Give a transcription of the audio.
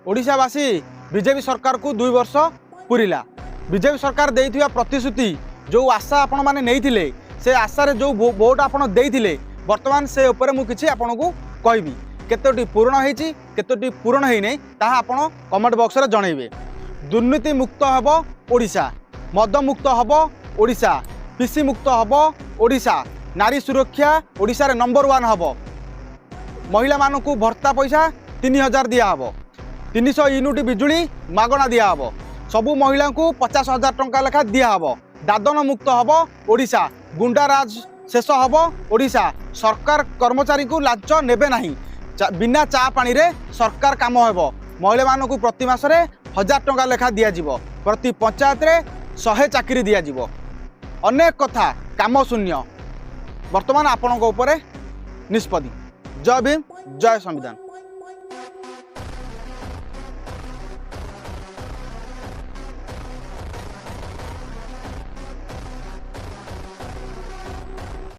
ओडिशावासी BJP सरकार को 2 वर्ष पूरीला। बीजेपी सरकार देइथिबा प्रतिश्रुति जो आशा आपण माने नेइथिले से आशा जो वोट आपण देइथिले वर्तमान से ऊपर मु किछि आपण को कहबी केतोटी पूर्ण होईछि केतोटी पूर्ण होई नै ताहा आपण कमेंट बॉक्स रे जणैबे। दुर्नीति मुक्त हबो ओडिशा, मद मुक्त हबो ओडिशा, पीसी मुक्त हबो ओडिशा, नारी सुरक्षा ओडिशा रे नंबर 1 हबो। महिला मानकू भर्ता पैसा 3000 दिया हबो, 300 यूनिट बिजुली मागणा दिया हबो, सबू महिला को 50,000 टंका लेखा दिया हबो। दादन मुक्त हबो ओडिशा, गुंडाराज शेष हबो ओडिशा, सरकार कर्मचारी को लांच नेबे नहीं, बिना चा पानी रे सरकार काम हेबो। महिला मानकू प्रति मासरे 1000 टंका लेखा दिया जिवो, प्रति पंचायत रे 100 चाकरी दिया जिवो। अनेक कथा काम शून्य। वर्तमान आपणक उपरे निष्पत्ति। जय भीम, जय संविधान।